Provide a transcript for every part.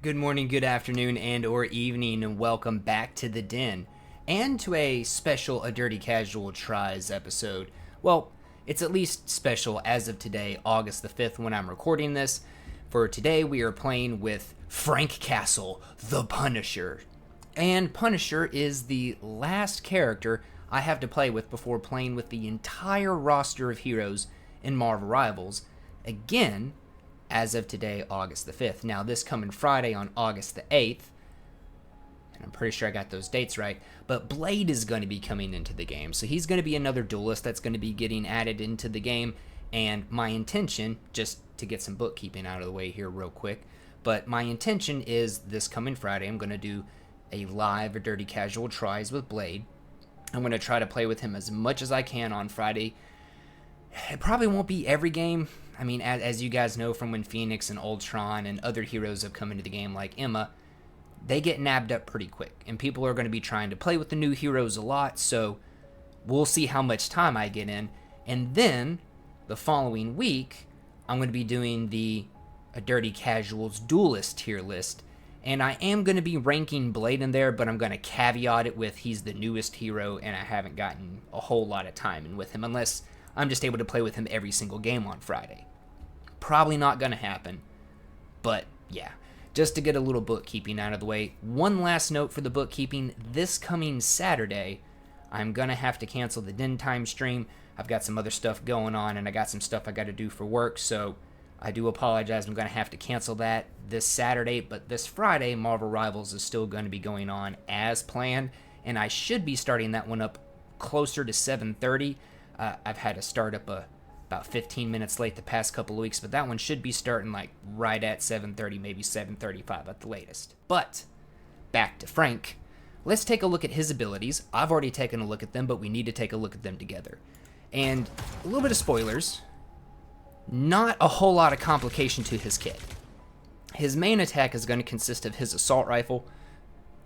Good morning, good afternoon, and or evening, and welcome back to the Den, and to a special A Dirty Casual Tries episode. Well, it's at least special as of today, August the 5th, when I'm recording this. For today, we are playing with Frank Castle, the Punisher. And Punisher is the last character I have to play with before playing with the entire roster of heroes in Marvel Rivals. Again, as of today, August the 5th. Now, this coming Friday on August the 8th, and I'm pretty sure I got those dates right, but Blade is going to be coming into the game. So he's going to be another duelist that's going to be getting added into the game. And my intention, just to get some bookkeeping out of the way here real quick, but my intention is this coming Friday, I'm going to do a live or Dirty Casual Tries with Blade. I'm going to try to play with him as much as I can on Friday. It probably won't be every game. I mean, as you guys know from when Phoenix and Ultron and other heroes have come into the game like Emma, they get nabbed up pretty quick. And people are going to be trying to play with the new heroes a lot, so we'll see how much time I get in. And then, the following week, I'm going to be doing the A Dirty Casuals Duelist tier list. And I am going to be ranking Blade in there, but I'm going to caveat it with he's the newest hero, and I haven't gotten a whole lot of time in with him, unless I'm just able to play with him every single game on Friday. Probably not going to happen, but yeah, just to get a little bookkeeping out of the way. One last note for the bookkeeping: this coming Saturday, I'm going to have to cancel the Den Time stream. I've got some other stuff going on, and I got some stuff I got to do for work, so I do apologize. I'm going to have to cancel that this Saturday, but this Friday, Marvel Rivals is still going to be going on as planned, and I should be starting that one up closer to 7:30. I've had to start up about 15 minutes late the past couple of weeks, but that one should be starting like right at 7:30, maybe 7:35 at the latest. But back to Frank. Let's take a look at his abilities. I've already taken a look at them, but we need to take a look at them together. And a little bit of spoilers. Not a whole lot of complication to his kit. His main attack is going to consist of his assault rifle,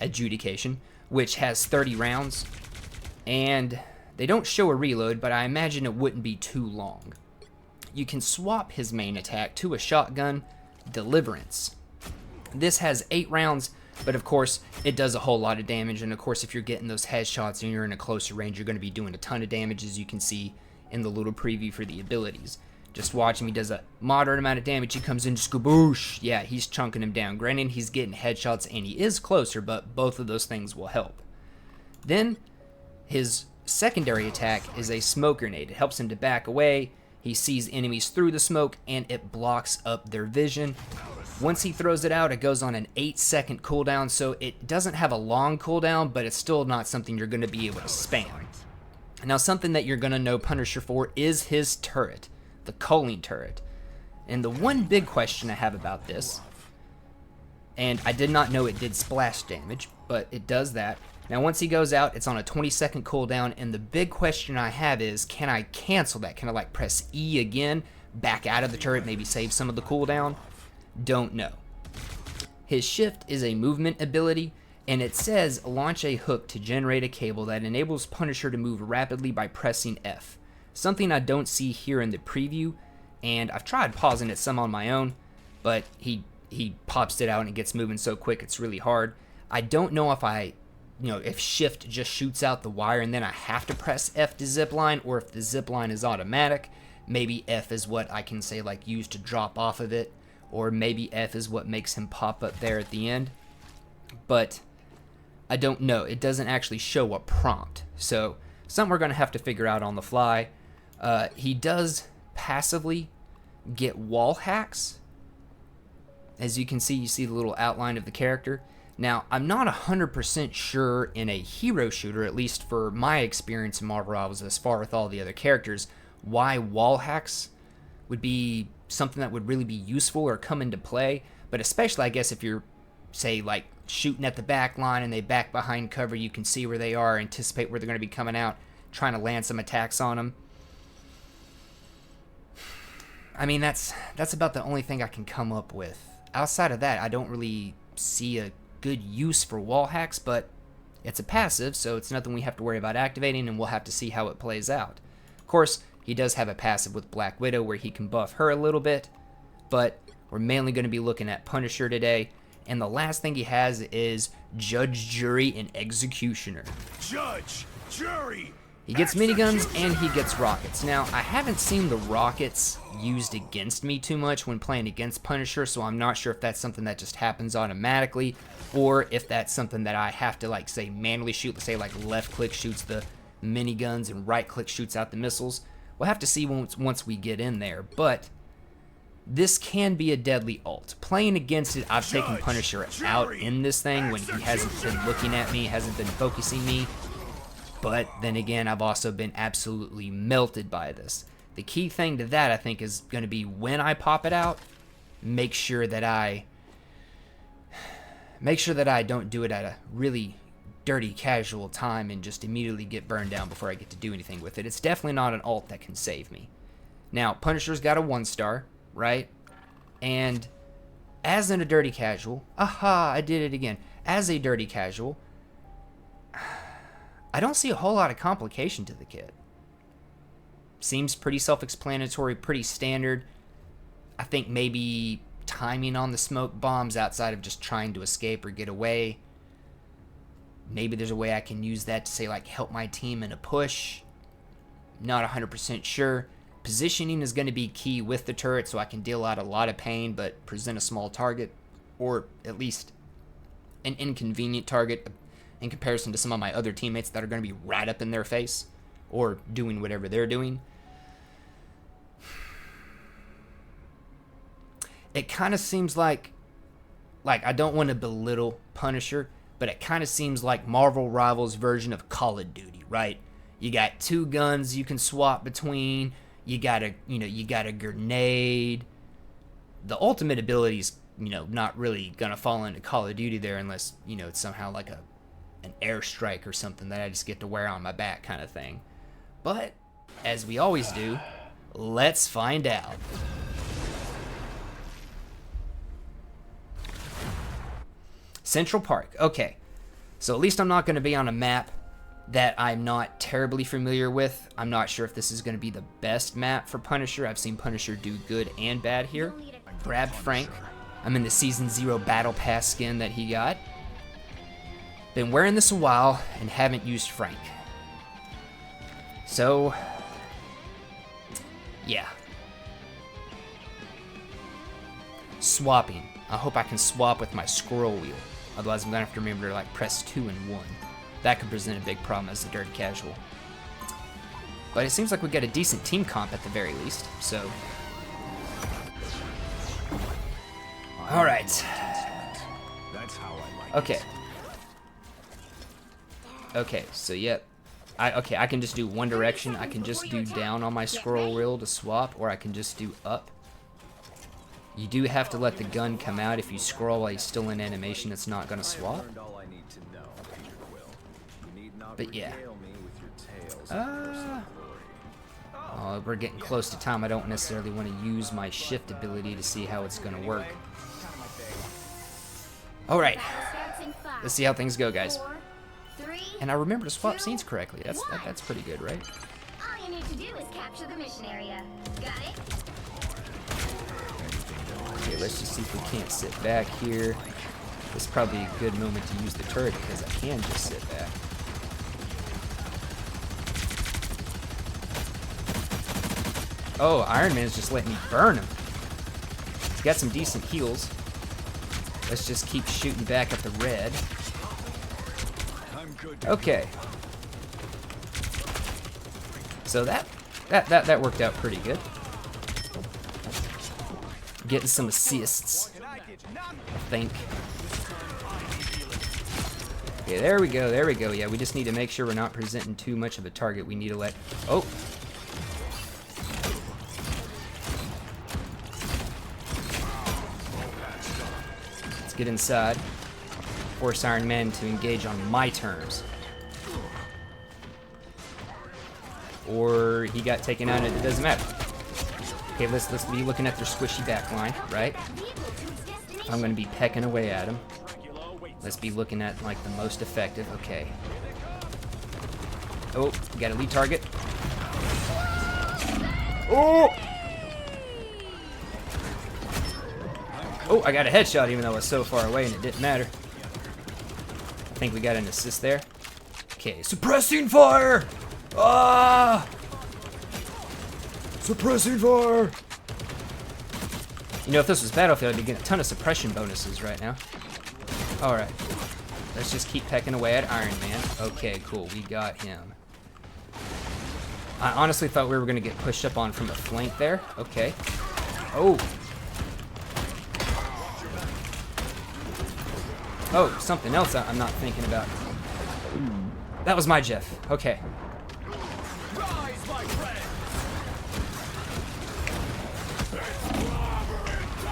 Adjudication, which has 30 rounds, and they don't show a reload, but I imagine it wouldn't be too long. You can swap his main attack to a shotgun, Deliverance. This has 8 rounds, but of course, it does a whole lot of damage, and of course, if you're getting those headshots and you're in a closer range, you're going to be doing a ton of damage, as you can see in the little preview for the abilities. Just watch him, he does a moderate amount of damage, he comes in, skaboosh, yeah, he's chunking him down. Granted, he's getting headshots and he is closer, but both of those things will help. Then, his secondary attack is a smoke grenade. It helps him to back away, he sees enemies through the smoke, and it blocks up their vision. Once he throws it out, it goes on an 8-second cooldown, so it doesn't have a long cooldown, but it's still not something you're going to be able to spam. Now, something that you're going to know Punisher for is his turret, the culling turret. And the one big question I have about this, and I did not know it did splash damage, but it does that. Now, once he goes out, it's on a 20-second cooldown, and the big question I have is, can I cancel that? Can I, press E again, back out of the turret, maybe save some of the cooldown? Don't know. His shift is a movement ability, and it says launch a hook to generate a cable that enables Punisher to move rapidly by pressing F. Something I don't see here in the preview, and I've tried pausing it some on my own, but he pops it out and it gets moving so quick it's really hard. I don't know if shift just shoots out the wire and then I have to press F to zipline, or if the zipline is automatic. Maybe F is what I can say use to drop off of it, or maybe F is what makes him pop up there at the end. But I don't know. It doesn't actually show a prompt, so something we're going to have to figure out on the fly. He does passively get wall hacks. As you can see, you see the little outline of the character. Now, I'm not 100% sure in a hero shooter, at least for my experience in Marvel Rivals thus far with all the other characters, why wall hacks would be something that would really be useful or come into play. But especially, I guess, if you're, say, shooting at the back line and they back behind cover, you can see where they are, anticipate where they're going to be coming out, trying to land some attacks on them. I mean, that's about the only thing I can come up with. Outside of that, I don't really see a good use for wall hacks, but it's a passive, so it's nothing we have to worry about activating, and we'll have to see how it plays out. Of course, he does have a passive with Black Widow where he can buff her a little bit, but we're mainly going to be looking at Punisher today, And the last thing he has is Judge, Jury, and Executioner. Judge, Jury. He gets miniguns and he gets rockets. Now, I haven't seen the rockets used against me too much when playing against Punisher, so I'm not sure if that's something that just happens automatically, or if that's something that I have to, like, say, manually shoot. Let's say, like, left click shoots the miniguns and right click shoots out the missiles. We'll have to see once we get in there, but this can be a deadly ult. Playing against it, I've taken Punisher out in this thing when he hasn't been looking at me, hasn't been focusing me. But then again, I've also been absolutely melted by this. The key thing to that, I think, is going to be when I pop it out, make sure that I don't do it at a really dirty, casual time and just immediately get burned down before I get to do anything with it. It's definitely not an ult that can save me. Now, Punisher's got a 1-star, right? And as in a dirty casual, aha, I did it again. As a dirty casual, I don't see a whole lot of complication to the kit. Seems pretty self-explanatory, pretty standard. I think maybe timing on the smoke bombs outside of just trying to escape or get away. Maybe there's a way I can use that to, say, like, help my team in a push. Not 100% sure. Positioning is going to be key with the turret, so I can deal out a lot of pain but present a small target, or at least an inconvenient target in comparison to some of my other teammates that are going to be right up in their face or doing whatever they're doing. It kind of seems like I don't want to belittle Punisher, but it kind of seems like Marvel Rivals' version of Call of Duty, right? You got 2 guns you can swap between. You got a grenade. The ultimate ability's, not really gonna fall into Call of Duty there unless, it's somehow like an airstrike or something that I just get to wear on my back kind of thing. But as we always do, let's find out. Central Park. Okay, so at least I'm not going to be on a map that I'm not terribly familiar with. I'm not sure if this is going to be the best map for Punisher. I've seen Punisher do good and bad here. Grabbed Frank. I'm in the Season 0 Battle Pass skin that he got. Been wearing this a while and haven't used Frank. So, yeah. Swapping. I hope I can swap with my scroll wheel. Otherwise, I'm going to have to remember to, like, press 2 and 1. That could present a big problem as a dirty casual. But it seems like we got a decent team comp at the very least, so. Alright. Okay. Okay, so yep. I can just do one direction. I can just do down on my scroll wheel to swap, or I can just do up. You do have to let the gun come out. If you scroll while he's still in animation, it's not going to swap. But yeah. Oh, we're getting close to time. I don't necessarily want to use my shift ability to see how it's going to work. Alright. Let's see how things go, guys. And I remember to swap scenes correctly. That's pretty good, right? All you need to do is capture the mission area. Got it? Okay, let's just see if we can't sit back here. This is probably a good moment to use the turret because I can just sit back. Oh, Iron Man's just letting me burn him. He's got some decent heals. Let's just keep shooting back at the red. Okay. So that worked out pretty good. Getting some assists, I think. Okay, there we go, there we go. Yeah, we just need to make sure we're not presenting too much of a target. We need to let... Oh! Let's get inside. Force Iron Man to engage on my terms. Or he got taken out and it doesn't matter. Okay, let's be looking at their squishy backline, right? I'm gonna be pecking away at him. Let's be looking at, like, the most effective. Okay. Oh, we got a lead target. Oh! Oh, I got a headshot even though I was so far away and it didn't matter. I think we got an assist there. Okay, suppressing fire! Ah! Suppressing fire! You know, if this was Battlefield, I'd be getting a ton of suppression bonuses right now. Alright. Let's just keep pecking away at Iron Man. Okay, cool. We got him. I honestly thought we were going to get pushed up on from a flank there. Okay. Oh. Oh, something else I'm not thinking about. That was my Jeff. Okay.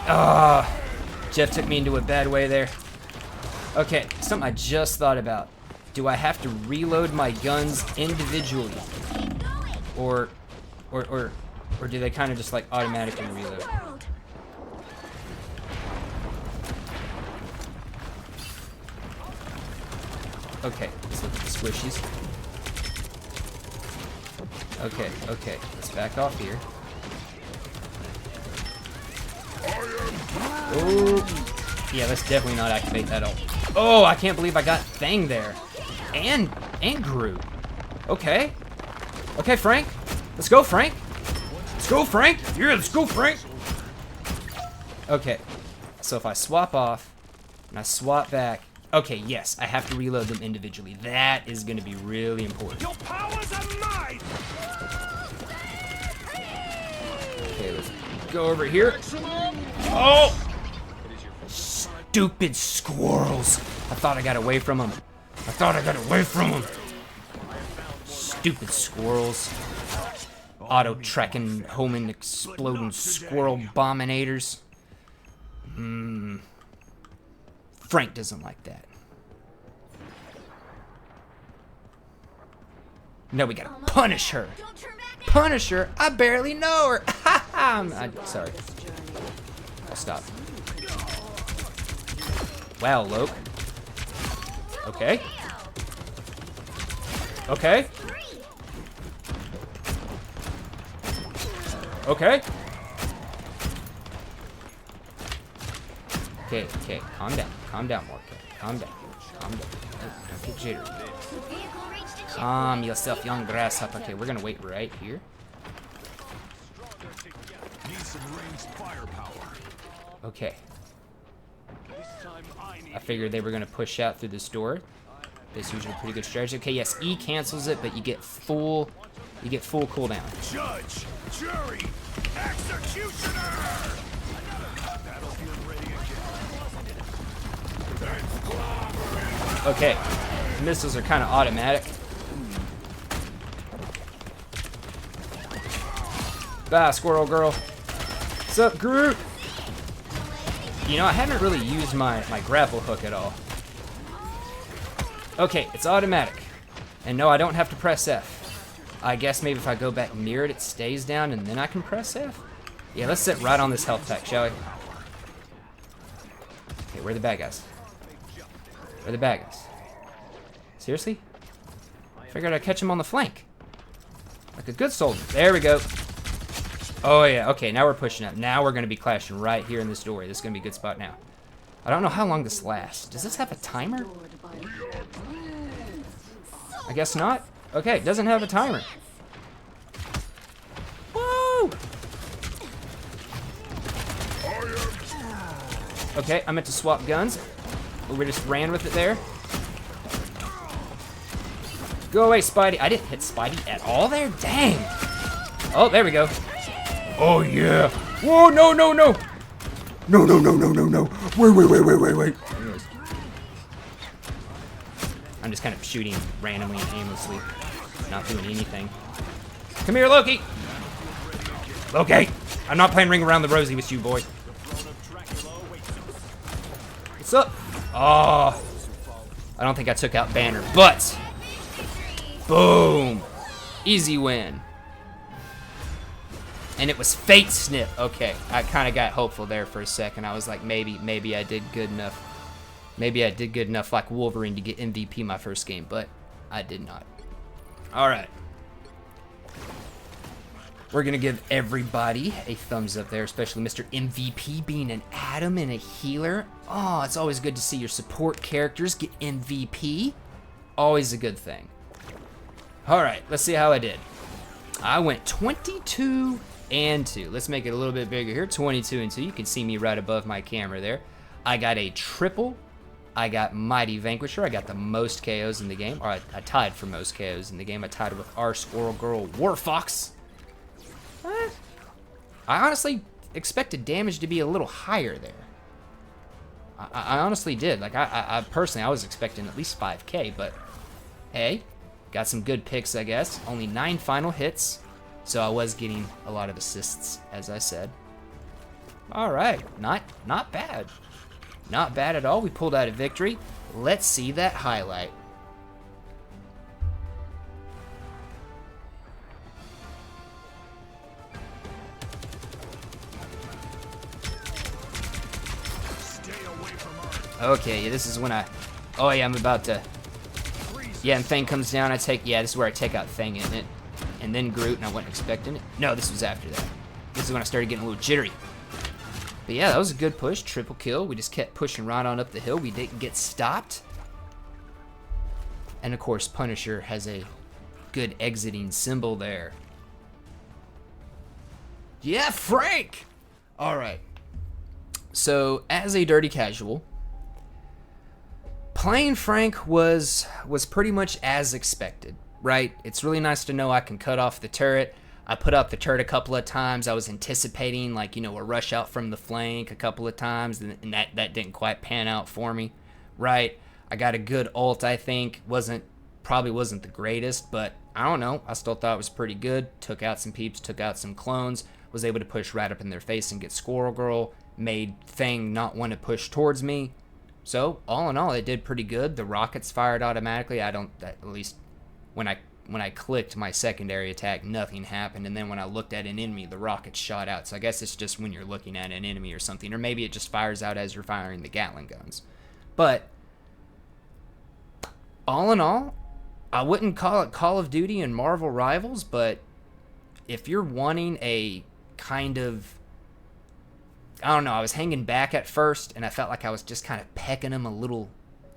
Ah, Jeff took me into a bad way there. Okay, something I just thought about. Do I have to reload my guns individually? Or do they kind of just like automatically reload? Okay, let's look at the squishies. Okay, okay, let's back off here. Oh, yeah, let's definitely not activate that ult. Oh, I can't believe I got Thang there. And Groot. Okay. Okay, Frank. Let's go, Frank. Let's go, Frank. Yeah, let's go, Frank. Okay. So if I swap off and I swap back. Okay, yes, I have to reload them individually. That is going to be really important. Your powers are mine. Okay, let's go over here. Oh! Stupid squirrels. I thought I got away from them. I thought I got away from them. Stupid squirrels. Auto-trekking, homing, exploding squirrel bombinators. Frank doesn't like that. No, we gotta punish her. Punish her? I barely know her. I'm sorry. I'll stop. Wow, Loke. Okay. Okay. Okay. Okay, okay. Calm down. Calm down, Morgan. Calm down. Calm down. Don't get jittery. Calm yourself, young grasshopper. Okay, we're gonna wait right here. Need some ranged firepower. Okay. I figured they were gonna push out through this door. That's usually a pretty good strategy. Okay, yes, E cancels it, but you get full cooldown. Judge, jury, executioner. Battlefield ready again. Okay, missiles are kind of automatic. Bye, squirrel girl. What's up, Groot? You know, I haven't really used my grapple hook at all. Okay, it's automatic. And no, I don't have to press F. I guess maybe if I go back near it, it stays down and then I can press F? Yeah, let's sit right on this health pack, shall we? Okay, where are the bad guys? Where are the bad guys? Seriously? Figured I'd catch him on the flank. Like a good soldier. There we go. Oh yeah, okay, now we're pushing up. Now we're gonna be clashing right here in this doorway. This is gonna be a good spot now. I don't know how long this lasts. Does this have a timer? I guess not. Okay, it doesn't have a timer. Woo! Okay, I meant to swap guns. But we just ran with it there. Go away, Spidey. I didn't hit Spidey at all there? Dang. Oh, there we go. Oh, yeah. Whoa, no, no, no. No, no, no, no, no, no. Wait. I'm just kind of shooting randomly and aimlessly. Not doing anything. Come here, Loki. Loki. I'm not playing Ring Around the Rosie with you, boy. What's up? Oh. I don't think I took out Banner, but... Boom. Easy win. And it was Fate Snip. Okay, I kind of got hopeful there for a second. I was like, maybe I did good enough. Maybe I did good enough like Wolverine to get MVP my first game, but I did not. All right. We're going to give everybody a thumbs up there, especially Mr. MVP being an Adam and a healer. Oh, it's always good to see your support characters get MVP. Always a good thing. All right, let's see how I did. I went 22 and 2. Let's make it a little bit bigger here. 22 and 2. You can see me right above my camera there. I got a triple. I got Mighty Vanquisher. I got the most KOs in the game. Or I tied for most KOs in the game. I tied with our Squirrel Girl Warfox. I honestly expected damage to be a little higher there. I honestly did. Like, I personally, I was expecting at least 5K, but hey, got some good picks, I guess. Only 9 final hits, so I was getting a lot of assists, as I said. All right, not bad. Not bad at all. We pulled out a victory. Let's see that highlight. Okay, this is when oh yeah, I'm about to, yeah, and Thing comes down, this is where I take out Thing, isn't it? And then Groot, and I wasn't expecting it. No, this was after that. This is when I started getting a little jittery. But yeah, that was a good push, triple kill. We just kept pushing right on up the hill. We didn't get stopped. And of course, Punisher has a good exiting symbol there. Yeah, Frank! All right. So, as a dirty casual, playing Frank was pretty much as expected, right? It's really nice to know I can cut off the turret. I put up the turret a couple of times. I was anticipating, like, you know, a rush out from the flank a couple of times, and that didn't quite pan out for me, right? I got a good ult, I think. Probably wasn't the greatest, but I don't know. I still thought it was pretty good. Took out some peeps, took out some clones, was able to push right up in their face and get Squirrel Girl, made Thing not want to push towards me. So, all in all, it did pretty good. The rockets fired automatically. At least when I clicked my secondary attack, nothing happened. And then when I looked at an enemy, the rockets shot out. So I guess it's just when you're looking at an enemy or something. Or maybe it just fires out as you're firing the Gatling guns. But, all in all, I wouldn't call it Call of Duty and Marvel Rivals, but if you're wanting a kind of, I don't know, I was hanging back at first, and I felt like I was just kind of pecking them a little,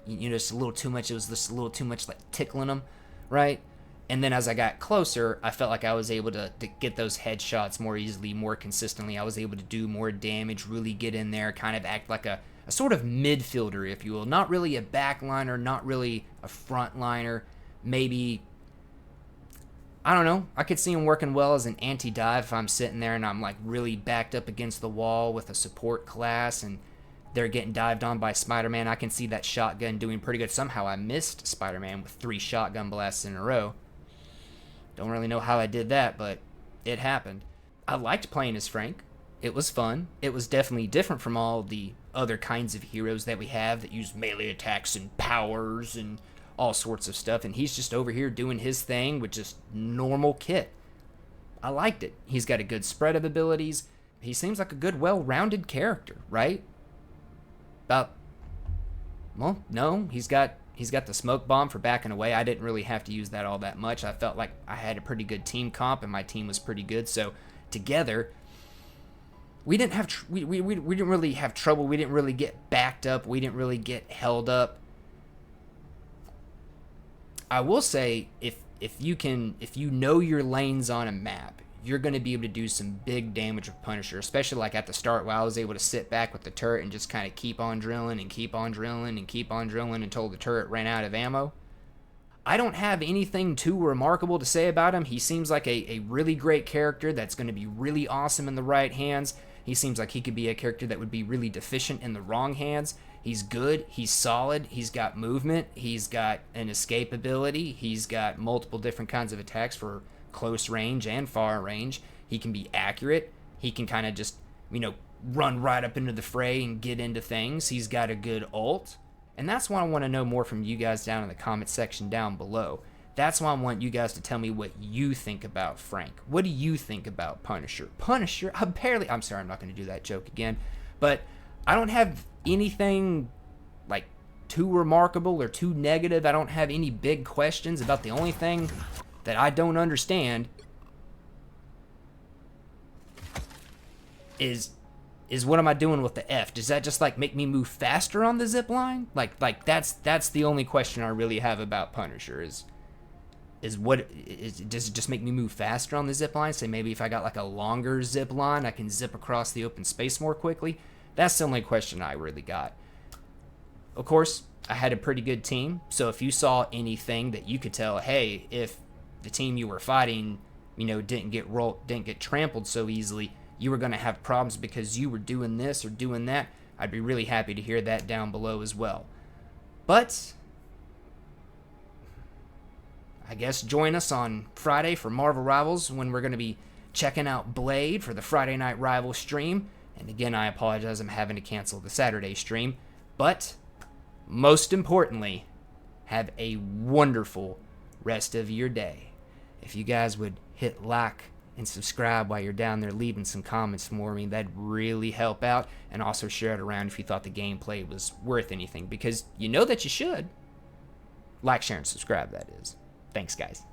you know, just a little too much. It was just a little too much, like tickling them, right? And then as I got closer, I felt like I was able to get those headshots more easily, more consistently. I was able to do more damage, really get in there, kind of act like a sort of midfielder, if you will. Not really a backliner, not really a frontliner. Maybe, I don't know, I could see him working well as an anti-dive if I'm sitting there and I'm like really backed up against the wall with a support class and they're getting dived on by Spider-Man. I can see that shotgun doing pretty good. Somehow I missed Spider-Man with 3 shotgun blasts in a row. Don't really know how I did that, but it happened. I liked playing as Frank. It was fun. It was definitely different from all the other kinds of heroes that we have that use melee attacks and powers and all sorts of stuff, and he's just over here doing his thing with just normal kit. I liked it. He's got a good spread of abilities. He seems like a good, well-rounded character, right? Well, no, he's got the smoke bomb for backing away. I didn't really have to use that all that much. I felt like I had a pretty good team comp, and my team was pretty good, so together, we didn't really have trouble. We didn't really get backed up. We didn't really get held up. I will say, if you know your lanes on a map, you're going to be able to do some big damage with Punisher, especially like at the start where I was able to sit back with the turret and just kind of keep on drilling and keep on drilling and keep on drilling until the turret ran out of ammo. I don't have anything too remarkable to say about him. He seems like a really great character that's going to be really awesome in the right hands. He seems like he could be a character that would be really deficient in the wrong hands. He's good, he's solid, he's got movement, he's got an escape ability, he's got multiple different kinds of attacks for close range and far range. He can be accurate, he can kind of just, you know, run right up into the fray and get into things. He's got a good ult, and that's why I want to know more from you guys down in the comment section down below. That's why I want you guys to tell me what you think about Frank. What do you think about Punisher? Punisher, I'm sorry, I'm not going to do that joke again, but I don't have anything like too remarkable or too negative. I don't have any big questions. About the only thing that I don't understand is what am I doing with the F? Does that just like make me move faster on the zip line? Like that's the only question I really have about Punisher is does it just make me move faster on the zip line? Say maybe if I got like a longer zip line, I can zip across the open space more quickly. That's the only question I really got. Of course, I had a pretty good team, so if you saw anything that you could tell, hey, if the team you were fighting, didn't get trampled so easily, you were going to have problems because you were doing this or doing that, I'd be really happy to hear that down below as well. But I guess join us on Friday for Marvel Rivals when we're going to be checking out Blade for the Friday Night Rival stream. And again, I apologize, I'm having to cancel the Saturday stream. But most importantly, have a wonderful rest of your day. If you guys would hit like and subscribe while you're down there leaving some comments for me, that'd really help out. And also share it around if you thought the gameplay was worth anything, because you know that you should. Like, share, and subscribe, that is. Thanks, guys.